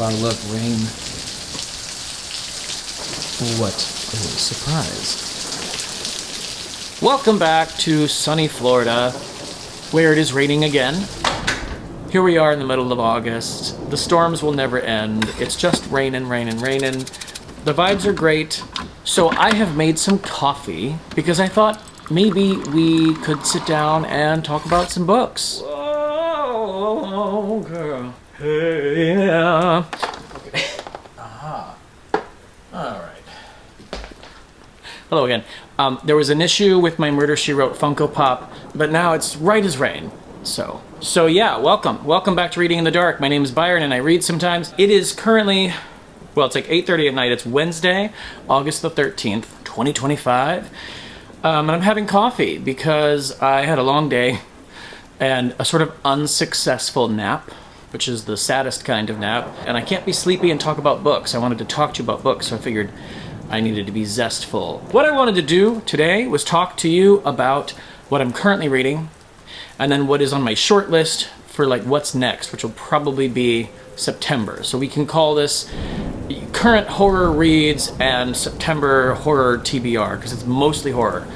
Wow, look, rain. What a surprise. Welcome back to sunny Florida, where it is raining again. Here we are in the middle of August. The storms will never end. It's just raining, raining, raining. The vibes are great. So I have made some coffee because I thought maybe we could sit down and talk about some books. Oh, girl. Hey, yeah. Okay. Aha. All right. Hello again. There was an issue with my Murder, She Wrote Funko Pop, but now it's right as rain. So yeah, welcome. Welcome back to Reading in the Dark. My name is Byron and I read sometimes. It is currently, well, it's like 8:30 at night. It's Wednesday, August the 13th, 2025. And I'm having coffee because I had a long day and a sort of unsuccessful nap, which is the saddest kind of nap. And I can't be sleepy and talk about books. I wanted to talk to you about books, so I figured I needed to be zestful. What I wanted to do today was talk to you about what I'm currently reading, and then what is on my short list for like what's next, which will probably be September. So we can call this current horror reads and September horror TBR, because it's mostly horror.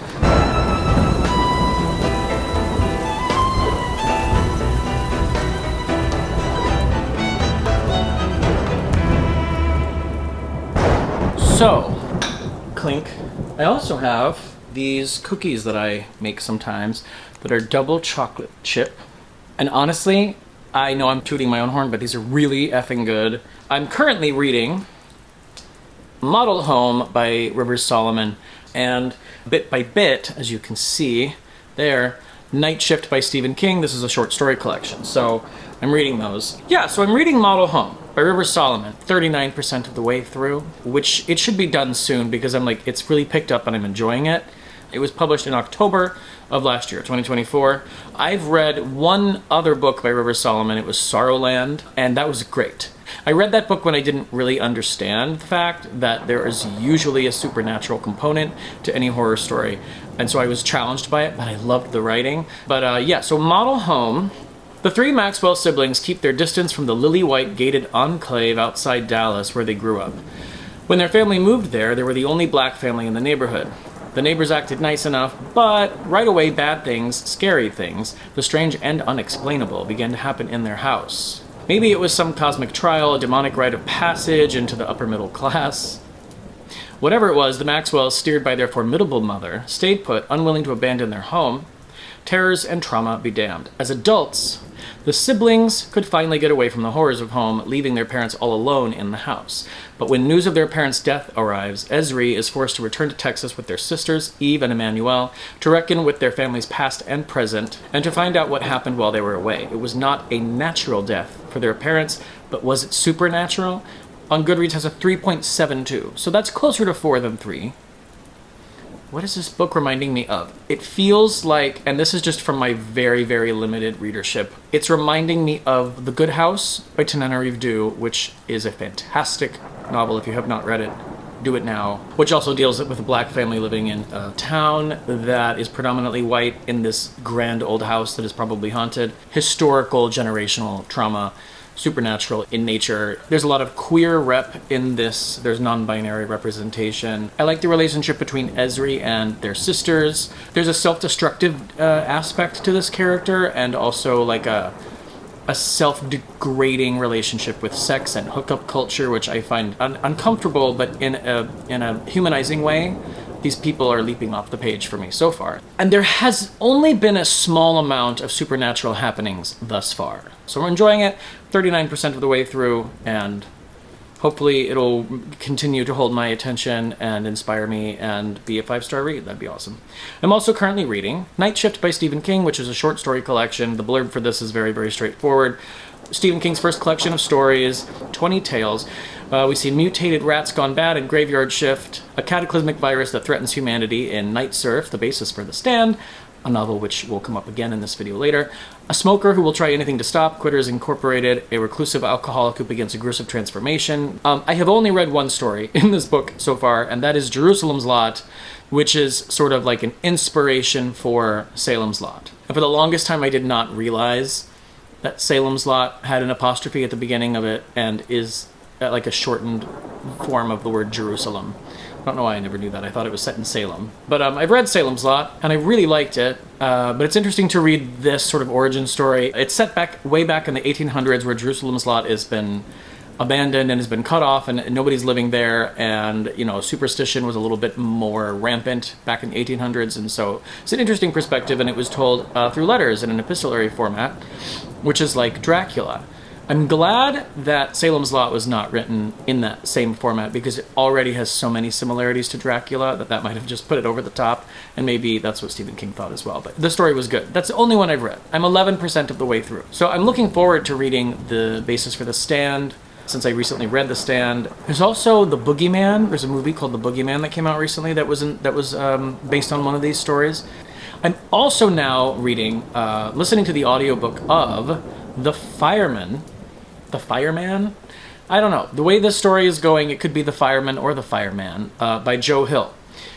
So, clink. I also have these cookies that I make sometimes that are double chocolate chip. And honestly, I know I'm tooting my own horn, but these are really effing good. I'm currently reading Model Home by Rivers Solomon, and bit by bit, as you can see there, Night Shift by Stephen King. This is a short story collection, so I'm reading those. Yeah, so I'm reading Model Home by Rivers Solomon, 39% of the way through, which it should be done soon because I'm like, it's really picked up and I'm enjoying it. It was published in October of last year, 2024. I've read one other book by Rivers Solomon. It was Sorrowland, and that was great. I read that book when I didn't really understand the fact that there is usually a supernatural component to any horror story, and so I was challenged by it, but I loved the writing. But yeah, so Model Home. The three Maxwell siblings keep their distance from the lily-white gated enclave outside Dallas where they grew up. When their family moved there, they were the only black family in the neighborhood. The neighbors acted nice enough, but right away bad things, scary things, the strange and unexplainable began to happen in their house. Maybe it was some cosmic trial, a demonic rite of passage into the upper middle class. Whatever it was, the Maxwells, steered by their formidable mother, stayed put, unwilling to abandon their home. Terrors and trauma be damned. As adults, the siblings could finally get away from the horrors of home, leaving their parents all alone in the house. But when news of their parents' death arrives, Esri is forced to return to Texas with their sisters, Eve and Emmanuel, to reckon with their family's past and present, and to find out what happened while they were away. It was not a natural death for their parents, but was it supernatural? On Goodreads has a 3.72, so that's closer to 4 than 3. What is this book reminding me of? It feels like, and this is just from my very, very limited readership, it's reminding me of The Good House by Tananarive, which is a fantastic novel. If you have not read it, do it now. Which also deals with a black family living in a town that is predominantly white in this grand old house that is probably haunted. Historical, generational trauma. Supernatural in nature. There's a lot of queer rep in this. There's non-binary representation. I like the relationship between Esri and their sisters. There's a self-destructive aspect to this character, and also like a self-degrading relationship with sex and hookup culture, which I find uncomfortable, but in a humanizing way. These people are leaping off the page for me so far. And there has only been a small amount of supernatural happenings thus far. So we're enjoying it 39% of the way through, and hopefully it'll continue to hold my attention and inspire me and be a 5-star read. That'd be awesome. I'm also currently reading Night Shift by Stephen King, which is a short story collection. The blurb for this is very, very straightforward. Stephen King's first collection of stories, 20 tales. We see mutated rats gone bad in Graveyard Shift, a cataclysmic virus that threatens humanity in Night Surf, the basis for The Stand, a novel which will come up again in this video later, a smoker who will try anything to stop, Quitters Incorporated, a reclusive alcoholic who begins aggressive transformation. I have only read one story in this book so far, and that is Jerusalem's Lot, which is sort of like an inspiration for Salem's Lot. And for the longest time I did not realize that Salem's Lot had an apostrophe at the beginning of it and is like a shortened form of the word Jerusalem. I don't know why I never knew that. I thought it was set in Salem. But I've read Salem's Lot, and I really liked it. But it's interesting to read this sort of origin story. It's set way back in the 1800s, where Jerusalem's Lot has been abandoned and has been cut off, and nobody's living there. And, superstition was a little bit more rampant back in the 1800s. And so it's an interesting perspective, and it was told through letters in an epistolary format, which is like Dracula. I'm glad that Salem's Lot was not written in that same format, because it already has so many similarities to Dracula that might have just put it over the top, and maybe that's what Stephen King thought as well. But the story was good. That's the only one I've read. I'm 11% of the way through. So I'm looking forward to reading the basis for The Stand, since I recently read The Stand. There's also The Boogeyman. There's a movie called The Boogeyman that came out recently that was based on one of these stories. I'm also now listening to the audiobook of The Fireman. The Fireman? I don't know. The way this story is going, it could be The Fireman or The Fireman by Joe Hill,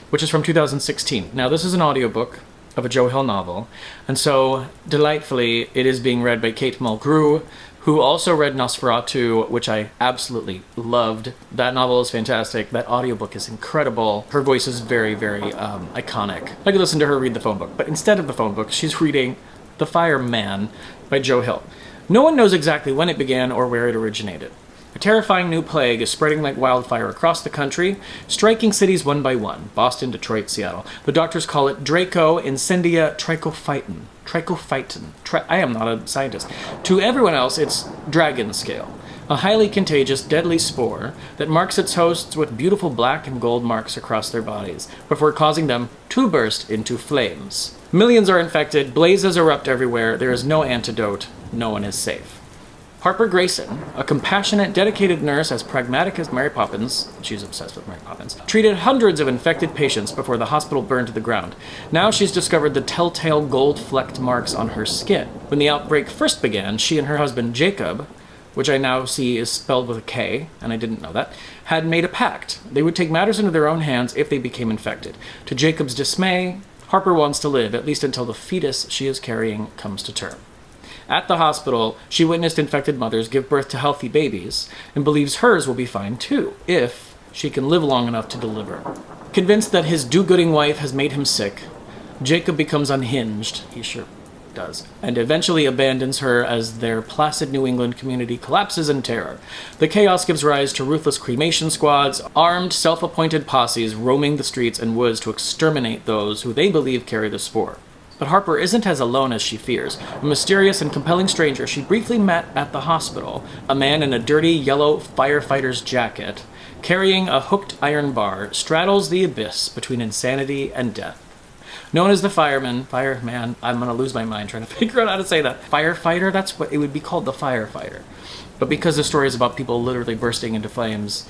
which is from 2016. Now, this is an audiobook of a Joe Hill novel, and so, delightfully, it is being read by Kate Mulgrew, who also read Nosferatu, which I absolutely loved. That novel is fantastic. That audiobook is incredible. Her voice is very, very iconic. I could listen to her read the phone book, but instead of the phone book, she's reading The Fireman by Joe Hill. No one knows exactly when it began or where it originated. A terrifying new plague is spreading like wildfire across the country, striking cities one by one. Boston, Detroit, Seattle. The doctors call it Draco Incendia Trichophyton. I am not a scientist. To everyone else, it's dragon scale. A highly contagious, deadly spore that marks its hosts with beautiful black and gold marks across their bodies, before causing them to burst into flames. Millions are infected, blazes erupt everywhere, there is no antidote, no one is safe. Harper Grayson, a compassionate, dedicated nurse as pragmatic as Mary Poppins, she's obsessed with Mary Poppins, treated hundreds of infected patients before the hospital burned to the ground. Now she's discovered the telltale gold-flecked marks on her skin. When the outbreak first began, she and her husband Jacob, which I now see is spelled with a K, and I didn't know that, had made a pact. They would take matters into their own hands if they became infected. To Jacob's dismay, Harper wants to live, at least until the fetus she is carrying comes to term. At the hospital, she witnessed infected mothers give birth to healthy babies, and believes hers will be fine too, if she can live long enough to deliver. Convinced that his do-gooding wife has made him sick, Jacob becomes unhinged, he sure does, and eventually abandons her as their placid New England community collapses in terror. The chaos gives rise to ruthless cremation squads, armed, self-appointed posses roaming the streets and woods to exterminate those who they believe carry the spore. But Harper isn't as alone as she fears. A mysterious and compelling stranger she briefly met at the hospital, a man in a dirty yellow firefighter's jacket, carrying a hooked iron bar, straddles the abyss between insanity and death. Known as the Fireman, I'm gonna lose my mind trying to figure out how to say that. Firefighter, that's what it would be called, the Firefighter. But because the story is about people literally bursting into flames,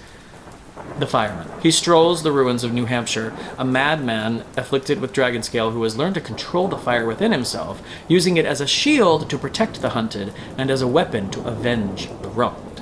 the Fireman. He strolls the ruins of New Hampshire, a madman afflicted with dragon scale who has learned to control the fire within himself, using it as a shield to protect the hunted and as a weapon to avenge the wronged.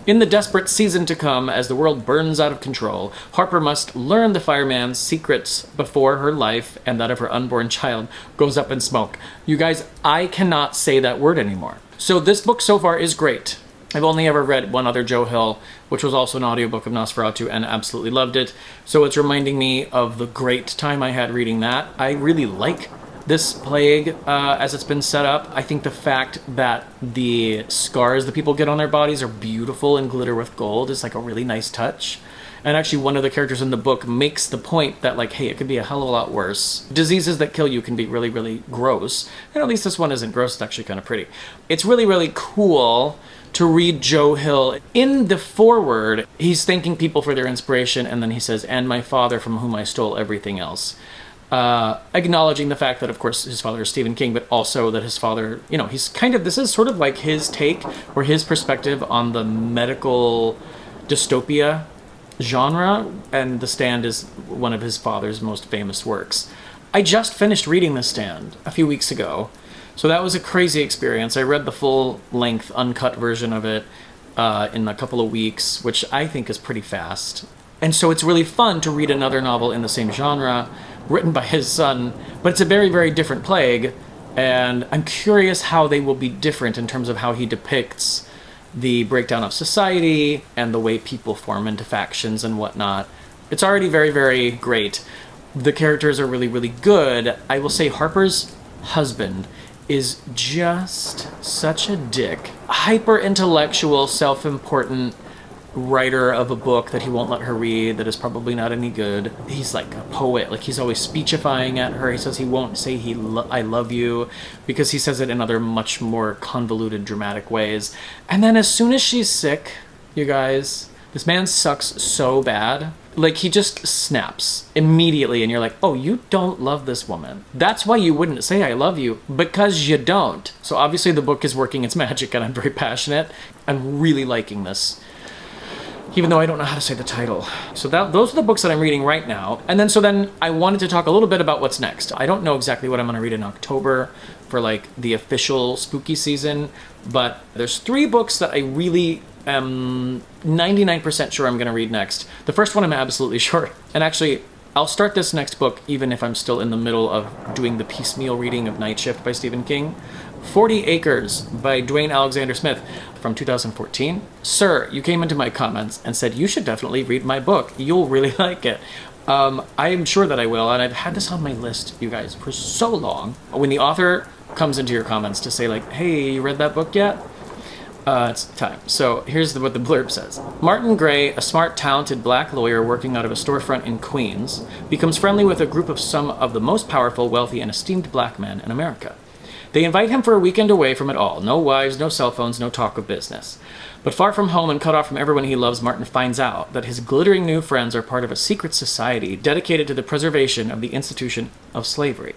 In the desperate season to come, as the world burns out of control, Harper must learn the fireman's secrets before her life and that of her unborn child goes up in smoke. You guys, I cannot say that word anymore. So this book so far is great. I've only ever read one other Joe Hill, which was also an audiobook of Nosferatu, and absolutely loved it. So it's reminding me of the great time I had reading that. I really like this plague as it's been set up. I think the fact that the scars that people get on their bodies are beautiful and glitter with gold is like a really nice touch. And actually one of the characters in the book makes the point that, like, hey, it could be a hell of a lot worse. Diseases that kill you can be really, really gross. And at least this one isn't gross, it's actually kind of pretty. It's really, really cool to read Joe Hill. In the foreword, he's thanking people for their inspiration, and then he says, and my father from whom I stole everything else. Acknowledging the fact that, of course, his father is Stephen King, but also that his father, he's kind of, this is sort of like his take or his perspective on the medical dystopia genre, and The Stand is one of his father's most famous works. I just finished reading The Stand a few weeks ago, so that was a crazy experience. I read the full-length, uncut version of it in a couple of weeks, which I think is pretty fast. And so it's really fun to read another novel in the same genre, written by his son, but it's a very, very different plague, and I'm curious how they will be different in terms of how he depicts the breakdown of society and the way people form into factions and whatnot. It's already very, very great. The characters are really, really good. I will say Harper's husband is just such a dick. Hyper-intellectual, self-important writer of a book that he won't let her read that is probably not any good. He's like a poet. Like, he's always speechifying at her. He says he won't say I love you because he says it in other much more convoluted, dramatic ways. And then as soon as she's sick, you guys, this man sucks so bad. Like, he just snaps immediately, and you're like, oh, you don't love this woman. That's why you wouldn't say I love you, because you don't. So obviously the book is working its magic, and I'm very passionate. I'm really liking this, even though I don't know how to say the title. So those are the books that I'm reading right now. And then I wanted to talk a little bit about what's next. I don't know exactly what I'm going to read in October for like the official spooky season, but there's 3 books that I really am 99% sure I'm going to read next. The first one I'm absolutely sure. And actually, I'll start this next book even if I'm still in the middle of doing the piecemeal reading of Night Shift by Stephen King. 40 Acres by Dwayne Alexander Smith from 2014. Sir, you came into my comments and said you should definitely read my book. You'll really like it. I am sure that I will, and I've had this on my list, you guys, for so long. When the author comes into your comments to say like, hey, you read that book yet? It's time. So here's what the blurb says. Martin Gray, a smart, talented black lawyer working out of a storefront in Queens, becomes friendly with a group of some of the most powerful, wealthy, and esteemed black men in America. They invite him for a weekend away from it all. No wives, no cell phones, no talk of business. But far from home and cut off from everyone he loves, Martin finds out that his glittering new friends are part of a secret society dedicated to the preservation of the institution of slavery.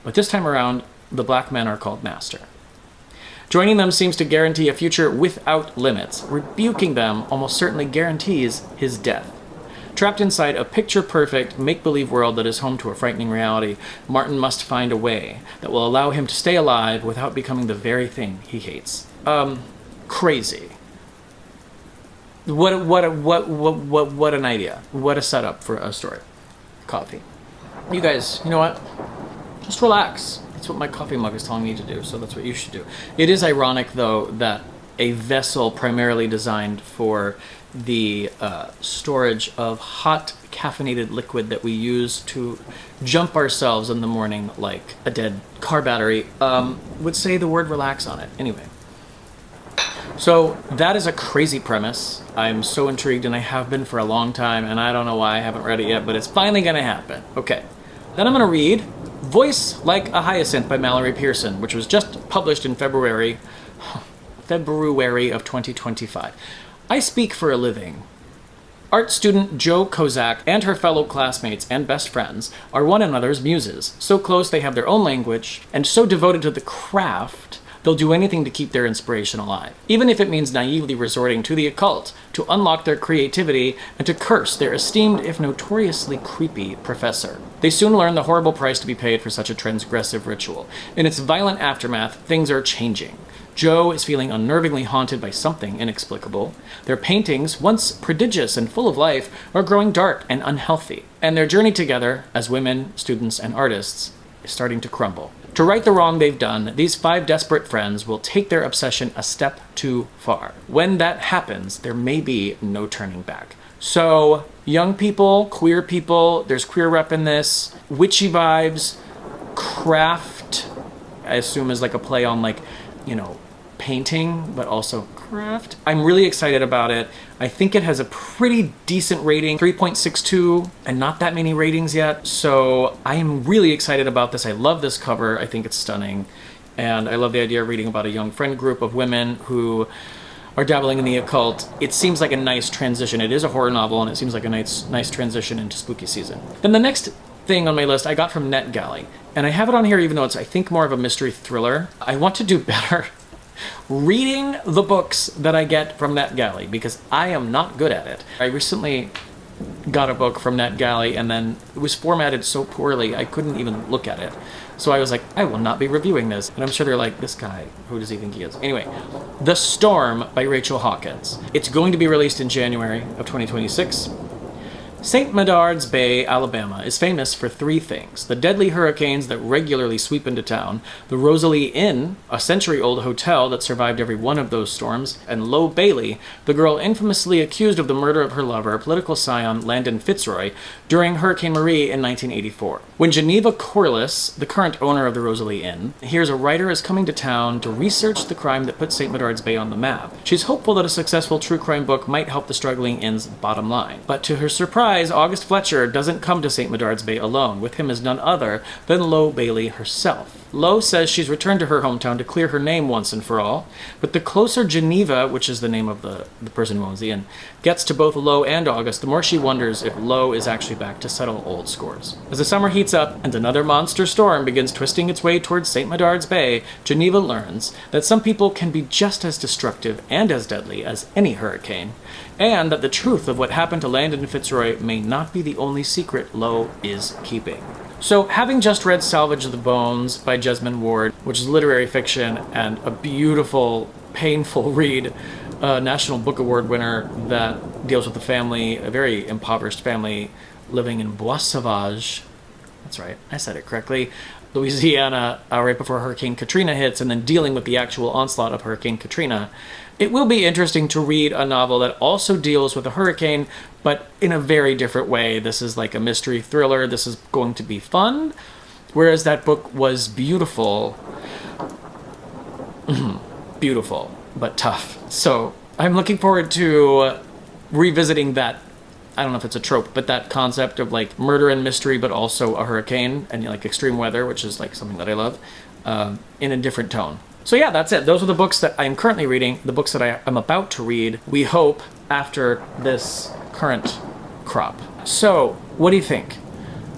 But this time around, the black men are called master. Joining them seems to guarantee a future without limits. Rebuking them almost certainly guarantees his death. Trapped inside a picture-perfect, make-believe world that is home to a frightening reality, Martin must find a way that will allow him to stay alive without becoming the very thing he hates. Crazy. What an idea. What a setup for a story. Coffee. You guys, you know what? Just relax. That's what my coffee mug is telling me to do, so that's what you should do. It is ironic, though, that a vessel primarily designed for the storage of hot caffeinated liquid that we use to jump ourselves in the morning like a dead car battery would say the word relax on it. Anyway. So that is a crazy premise. I'm so intrigued, and I have been for a long time, and I don't know why I haven't read it yet, but it's finally going to happen. Okay. Then I'm going to read Voice Like a Hyacinth by Mallory Pearson, which was just published in February of 2025. I speak for a living. Art student Jo Kozak and her fellow classmates and best friends are one another's muses, so close they have their own language, and so devoted to the craft they'll do anything to keep their inspiration alive, even if it means naively resorting to the occult to unlock their creativity and to curse their esteemed, if notoriously creepy, professor. They soon learn the horrible price to be paid for such a transgressive ritual. In its violent aftermath, things are changing. Jo is feeling unnervingly haunted by something inexplicable. Their paintings, once prodigious and full of life, are growing dark and unhealthy. And their journey together, as women, students, and artists, is starting to crumble. To right the wrong they've done, these 5 desperate friends will take their obsession a step too far. When that happens, there may be no turning back. So, young people, queer people, there's queer rep in this, witchy vibes, craft, I assume is like a play on like, you know, painting, but also craft. I'm really excited about it. I think it has a pretty decent rating, 3.62, and not that many ratings yet. So I am really excited about this. I love this cover. I think it's stunning. And I love the idea of reading about a young friend group of women who are dabbling in the occult. It seems like a nice transition. It is a horror novel, and it seems like a nice transition into spooky season. Then the next thing on my list I got from NetGalley, and I have it on here even though it's, I think, more of a mystery thriller. I want to do better reading the books that I get from NetGalley because I am not good at it. I recently got a book from NetGalley and then it was formatted so poorly I couldn't even look at it. So I was like, I will not be reviewing this. And I'm sure they're like, this guy, who does he think he is? Anyway, The Storm by Rachel Hawkins. It's going to be released in January of 2026. St. Medard's Bay, Alabama is famous for three things: the deadly hurricanes that regularly sweep into town, the Rosalie Inn, a century-old hotel that survived every one of those storms, and Lo Bailey, the girl infamously accused of the murder of her lover, political scion Landon Fitzroy, during Hurricane Marie in 1984. When Geneva Corliss, the current owner of the Rosalie Inn, hears a writer is coming to town to research the crime that put St. Medard's Bay on the map, she's hopeful that a successful true crime book might help the struggling inn's bottom line. But to her surprise, August Fletcher doesn't come to St. Medard's Bay alone. With him is none other than Lo Bailey herself. Lo says she's returned to her hometown to clear her name once and for all, but the closer Geneva, which is the name of the person who owns the inn, gets to both Lo and August, the more she wonders if Lo is actually back to settle old scores. As the summer heats up and another monster storm begins twisting its way towards St. Medard's Bay, Geneva learns that some people can be just as destructive and as deadly as any hurricane, and that the truth of what happened to Landon Fitzroy may not be the only secret Lo is keeping. So, having just read Salvage of the Bones by Jesmyn Ward, which is literary fiction and a beautiful, painful read, a National Book Award winner that deals with a family, a very impoverished family living in Bois Sauvage. That's right, I said it correctly. Louisiana, right before Hurricane Katrina hits, and then dealing with the actual onslaught of Hurricane Katrina. It will be interesting to read a novel that also deals with a hurricane, but in a very different way. This is like a mystery thriller. This is going to be fun, whereas that book was beautiful. Beautiful, but tough. So I'm looking forward to revisiting that. I don't know if it's a trope, but that concept of like murder and mystery, but also a hurricane and like extreme weather, which is like something that I love, in a different tone. So yeah, that's it. Those are the books that I'm currently reading, the books that I'm about to read, we hope, after this current crop. So, what do you think?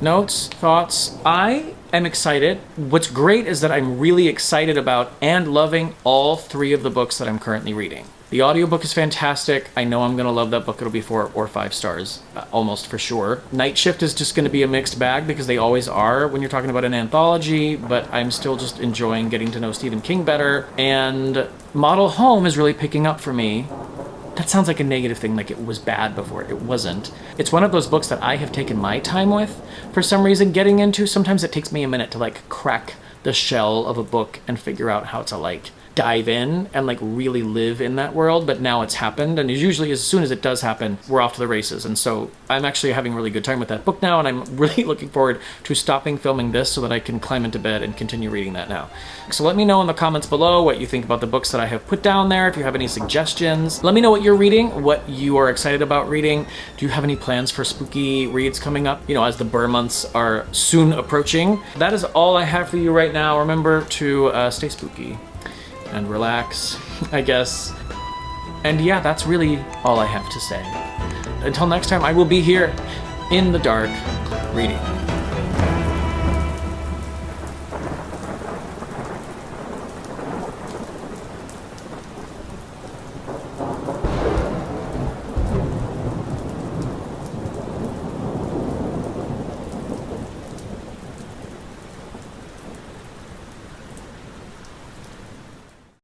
Notes? Thoughts? I am excited. What's great is that I'm really excited about and loving all three of the books that I'm currently reading. The audiobook is fantastic. I know I'm going to love that book. It'll be 4 or 5 stars, almost for sure. Night Shift is just going to be a mixed bag because they always are when you're talking about an anthology, but I'm still just enjoying getting to know Stephen King better. And Model Home is really picking up for me. That sounds like a negative thing, like it was bad before. It wasn't. It's one of those books that I have taken my time with for some reason getting into. Sometimes it takes me a minute to like crack the shell of a book and figure out how to like dive in and like really live in that world, but now it's happened, and usually as soon as it does happen, we're off to the races. And so I'm actually having a really good time with that book now, and I'm really looking forward to stopping filming this so that I can climb into bed and continue reading that now. So let me know in the comments below what you think about the books that I have put down there. If you have any suggestions, let me know what you're reading, what you are excited about reading. Do you have any plans for spooky reads coming up, you know, as the Burr months are soon approaching? That is all I have for you right now. Remember to stay spooky and relax, I guess. And yeah, that's really all I have to say. Until next time, I will be here in the dark reading.